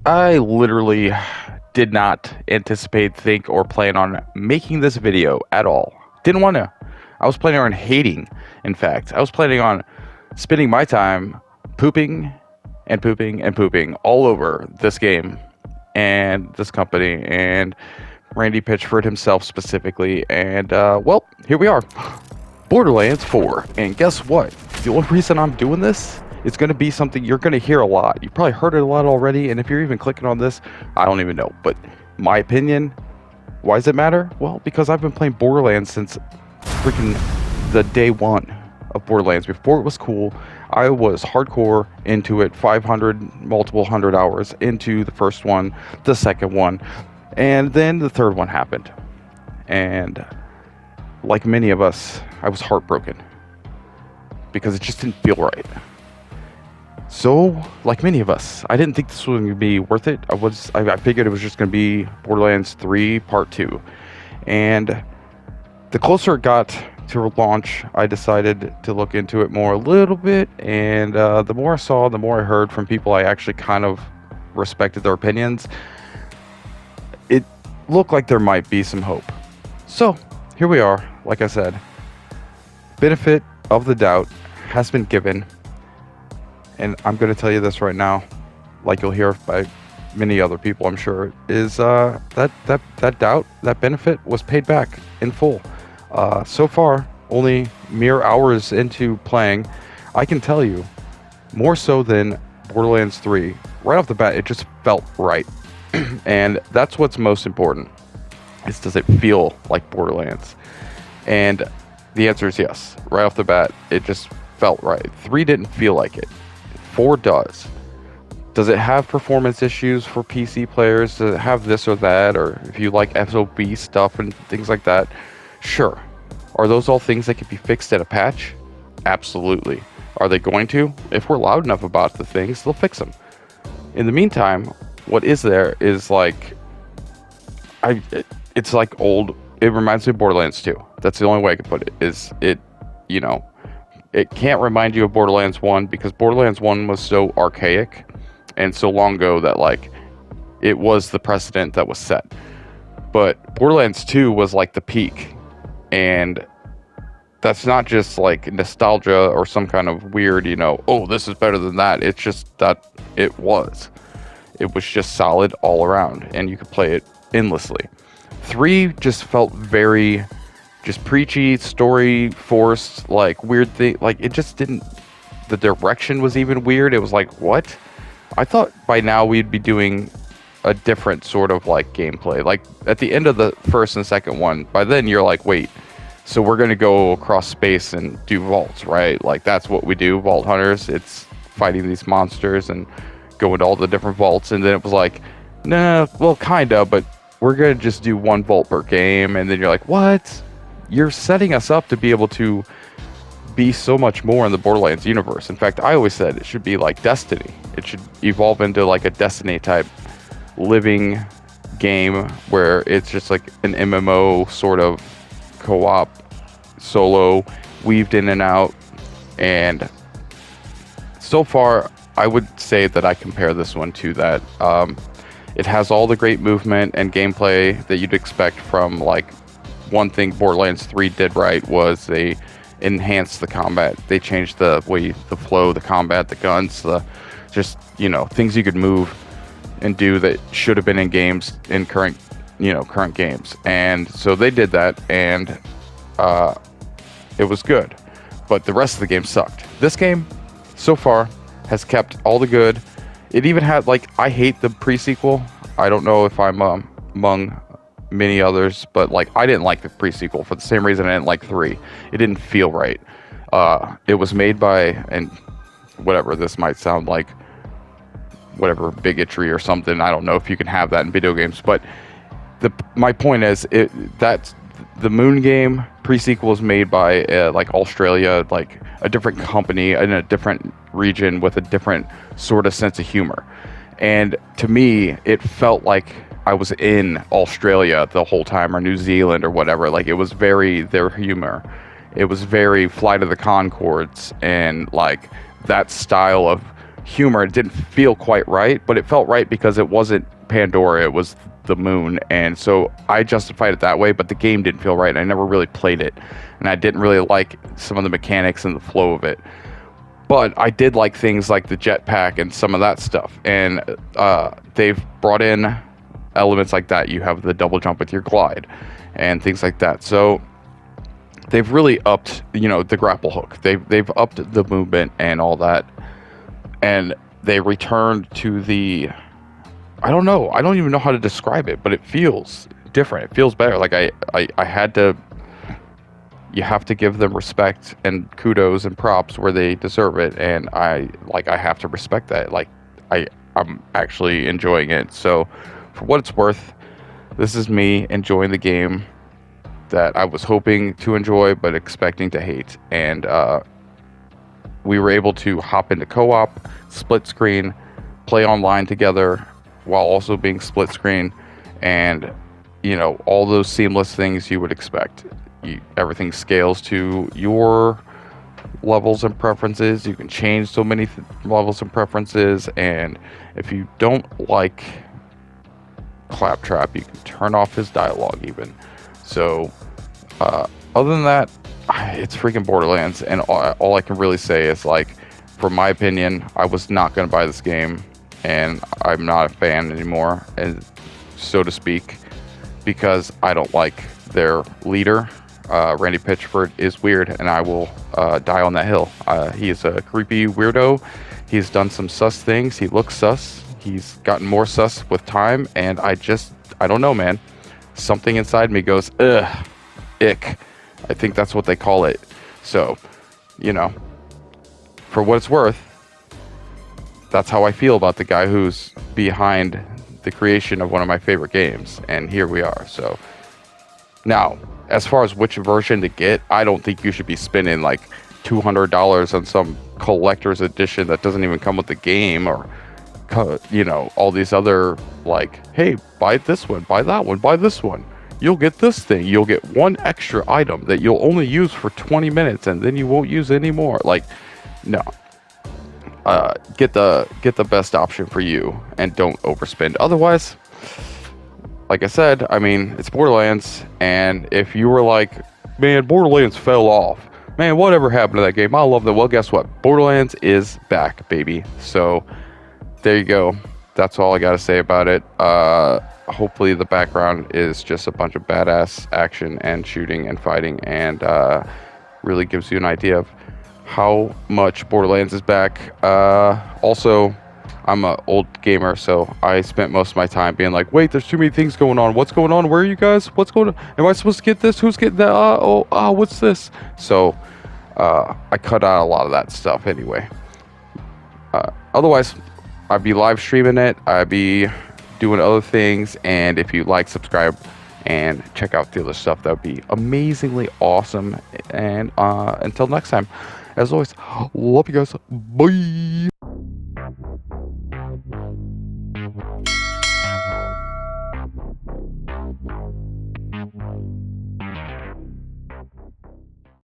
I literally did not anticipate, think, or plan on making this video at all. Didn't want to. I was planning on hating, in fact. I was planning on spending my time pooping and pooping and pooping all over this game and this company and Randy Pitchford himself specifically. And, well, here we are. Borderlands 4. And guess what? The only reason I'm doing this is going to be something you're going to hear a lot. You probably heard it a lot already, and if you're even clicking on this, I don't even know. But my opinion, why does it matter? Well, because I've been playing Borderlands since freaking the day one of Borderlands. Before it was cool, I was hardcore into it, 500, multiple 100 hours into the first one, the second one, and then the third one happened. And like many of us, I was heartbroken because it just didn't feel right. So, like many of us, I didn't think this was going to be worth it. I figured it was just going to be Borderlands 3 Part 2. And the closer it got to launch, I decided to look into it more a little bit. And the more I saw, the more I heard from people I actually kind of respected their opinions, it looked like there might be some hope. So, here we are. Like I said, benefit of the doubt has been given. And I'm going to tell you this right now, like you'll hear by many other people, I'm sure, is that doubt, that benefit was paid back in full. So far, only mere hours into playing, I can tell you, more so than Borderlands 3, right off the bat, it just felt right. And that's what's most important, is does it feel like Borderlands? And the answer is yes. Right off the bat, it just felt right. 3 didn't feel like it. 4 does. Does it have performance issues for PC players? Does it have this or that? Or if you like SOB stuff and things like that? Sure. Are those all things that could be fixed at a patch? Absolutely. Are they going to? If we're loud enough about the things, they'll fix them. In the meantime, what is there is like... it's like old... It reminds me of Borderlands 2. That's the only way I can put it. Is it, you know... It can't remind you of Borderlands 1 because Borderlands 1 was so archaic and so long ago that, like, it was the precedent that was set. But Borderlands 2 was, like, the peak. And that's not just, like, nostalgia or some kind of weird, oh, this is better than that. It's just that it was. It was just solid all around, and you could play it endlessly. 3 just felt very... just preachy, story forced, like weird thing. Like it just didn't. The direction was even weird. It was like, what? I thought by now we'd be doing a different sort of like gameplay. Like at the end of the first and second one, by then you're like, wait, so we're gonna go across space and do vaults, right? Like that's what we do, vault hunters. It's fighting these monsters and going to all the different vaults. And then it was like, no, well, kinda, but we're gonna just do one vault per game. And then you're like, what? You're setting us up to be able to be so much more in the Borderlands universe. In fact, I always said it should be like Destiny. It should evolve into like a Destiny type living game where it's just like an MMO sort of co-op solo weaved in and out. And so far, I would say that I compare this one to that. It has all the great movement and gameplay that you'd expect from like one thing Borderlands 3 did right was they enhanced the combat. They changed the way, the flow, the combat, the guns, the just, things you could move and do that should have been in games in current games. And so they did that, and it was good. But the rest of the game sucked. This game, so far, has kept all the good. It even had, like, I hate the pre-sequel. I don't know if I'm among many others, but like I didn't like the pre-sequel for the same reason I didn't like 3. It didn't feel right. It was made by, and whatever, this might sound like whatever bigotry or something. I don't know if you can have that in video games, but my point is that's the Moon game pre-sequel was made by like Australia, like a different company in a different region with a different sort of sense of humor. And to me, it felt like I was in Australia the whole time, or New Zealand or whatever. Like it was very their humor. It was very Flight of the Conchords and like that style of humor. It didn't feel quite right, but it felt right because it wasn't Pandora, it was the moon. And so I justified it that way, but the game didn't feel right. I never really played it, and I didn't really like some of the mechanics and the flow of it. But I did like things like the jetpack and some of that stuff. And they've brought in elements like that. You have the double jump with your glide and things like that. So they've really upped, the grapple hook. They've upped the movement and all that. And they returned to the, I don't know. I don't even know how to describe it, but it feels different. It feels better. Like I had to, you have to give them respect and kudos and props where they deserve it. And I have to respect that. Like I'm actually enjoying it. So for what it's worth, this is me enjoying the game that I was hoping to enjoy, but expecting to hate. And, we were able to hop into co-op, split screen, play online together while also being split screen, and all those seamless things you would expect. Everything scales to your levels and preferences. You can change so many levels and preferences, and if you don't like Claptrap, you can turn off his dialogue even. So other than that, it's freaking Borderlands, and all I can really say is, like, from my opinion, I was not going to buy this game, and I'm not a fan anymore, and so to speak, because I don't like their leader. Randy Pitchford is weird, and I will die on that hill. He is a creepy weirdo. He's done some sus things. He looks sus. He's gotten more sus with time, and I don't know, man. Something inside me goes, ugh, ick. I think that's what they call it. So, for what it's worth, that's how I feel about the guy who's behind the creation of one of my favorite games. And here we are. So, now, as far as which version to get, I don't think you should be spending like $200 on some collector's edition that doesn't even come with the game, or, all these other, like, hey, buy this one, buy that one, buy this one. You'll get this thing. You'll get one extra item that you'll only use for 20 minutes, and then you won't use anymore. Like, no. Get the best option for you, and don't overspend. Otherwise, like I said, I mean, it's Borderlands, and if you were like, man, Borderlands fell off, man, whatever happened to that game? I love that. Well, guess what? Borderlands is back, baby. So there you go. That's all I got to say about it. Hopefully the background is just a bunch of badass action and shooting and fighting, and really gives you an idea of how much Borderlands is back. Also, I'm an old gamer, so I spent most of my time being like, wait, there's too many things going on. What's going on? Where are you guys? What's going on? Am I supposed to get this? Who's getting that? What's this? So I cut out a lot of that stuff anyway. Otherwise, I'd be live streaming it. I'd be doing other things. And if you like, subscribe, and check out the other stuff, that would be amazingly awesome. And until next time, as always, love you guys. Bye.